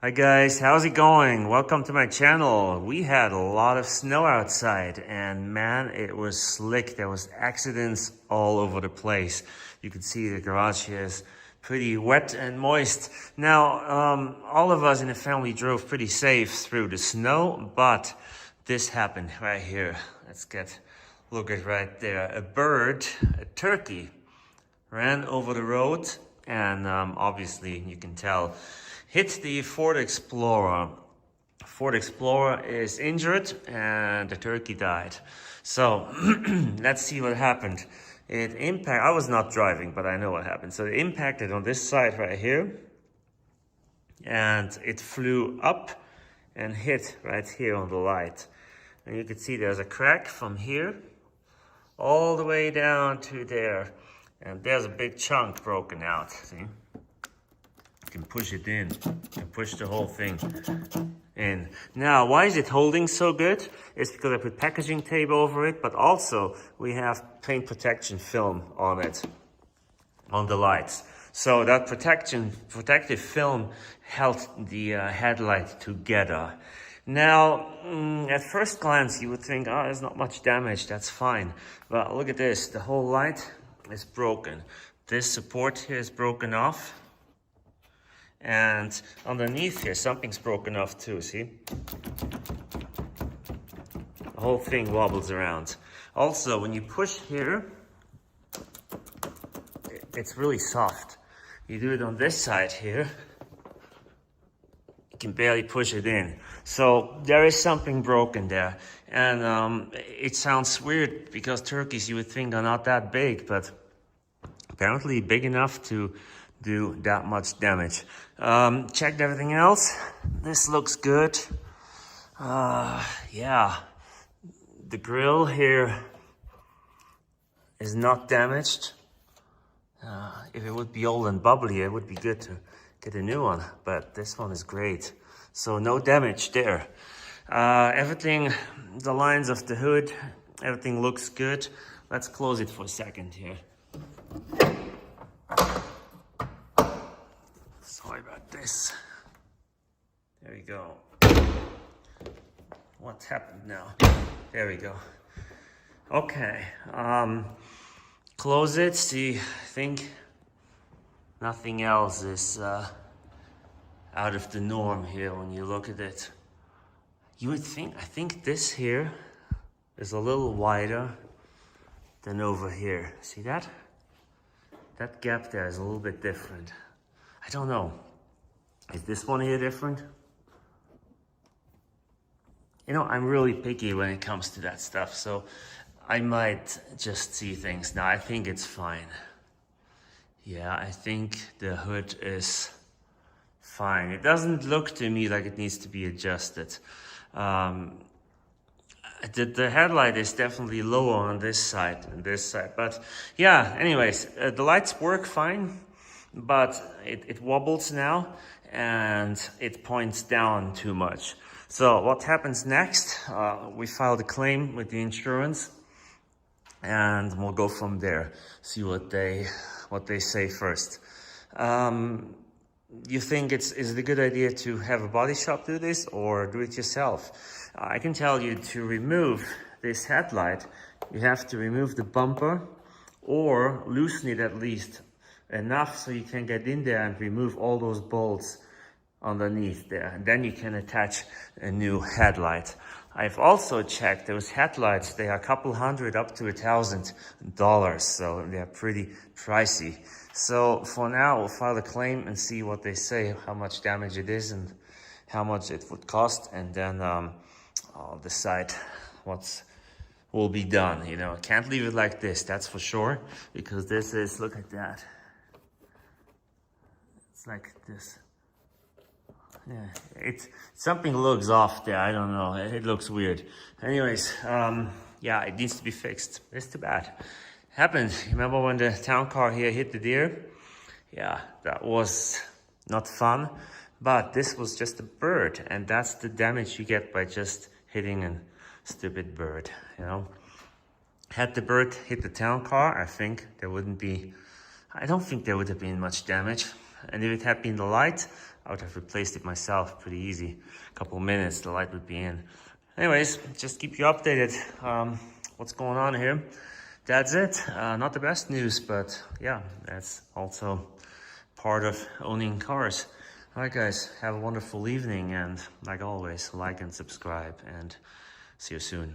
Hi guys, how's it going? Welcome to my channel. We had a lot of snow outside and man, it was slick. There was accidents all over the place. You can see the garage here is pretty wet and moist. Now, all of us in the family drove pretty safe through the snow, but this happened right here. Look at right there. A bird, a turkey, ran over the road and obviously you can tell hit the Ford Explorer. Ford Explorer is injured and the turkey died. So let's see what happened. I was not driving, but I know what happened. So it impacted on this side right here and it flew up and hit right here on the light. And you can see there's a crack from here all the way down to there. And there's a big chunk broken out, see? You can push it in and push the whole thing in. Now, why is it holding so good? It's because I put packaging tape over it, but also we have paint protection film on it, on the lights. So that protective film held the headlight together. Now, at first glance, you would think, oh, there's not much damage, that's fine. But look at this, the whole light is broken. This support here is broken off. And underneath here, something's broken off too, see? The whole thing wobbles around. Also, when you push here, it's really soft. You do it on this side here, you can barely push it in. So there is something broken there. And it sounds weird because turkeys you would think are not that big, but apparently big enough to do that much damage. Checked everything else. This looks good. Yeah, the grill here is not damaged. If it would be old and bubbly, it would be good to get a new one, but this one is great. So no damage there. Everything, the lines of the hood, everything looks good. Let's close it for a second here. Sorry about this. There we go. What happened now? There we go. Okay. Close it. See, I think nothing else is out of the norm here when you look at it. You would think, I think this here is a little wider than over here. See that? That gap there is a little bit different. I don't know. Is this one here different? You know, I'm really picky when it comes to that stuff, so I might just see things. Now, I think it's fine. Yeah, I think the hood is fine. It doesn't look to me like it needs to be adjusted. The headlight is definitely lower on this side and this side. But yeah, anyways, the lights work fine, but it wobbles now and it points down too much. So what happens next? We filed a claim with the insurance and we'll go from there, see what they say first. You think is it a good idea to have a body shop do this or do it yourself? I can tell you to remove this headlight, you have to remove the bumper or loosen it at least enough so you can get in there and remove all those bolts underneath there. And then you can attach a new headlight. I've also checked those headlights, they are a couple hundred up to $1,000, so they're pretty pricey. So for now, we'll file a claim and see what they say, how much damage it is and how much it would cost, and then I'll decide what will be done. You know, I can't leave it like this, that's for sure, because this is, look at that. It's like this. Yeah, something looks off there, I don't know, it looks weird. Anyways, yeah, it needs to be fixed. It's too bad. Happened. Remember when the town car here hit the deer? Yeah, that was not fun, but this was just a bird, and that's the damage you get by just hitting a stupid bird, you know. Had the bird hit the town car, I don't think there would have been much damage. And if it had been the light, I would have replaced it myself pretty easy. A couple of minutes, the light would be in. Anyways, just keep you updated. What's going on here. That's it. Not the best news, but yeah, that's also part of owning cars. All right, guys, have a wonderful evening. And like always, like and subscribe, and see you soon.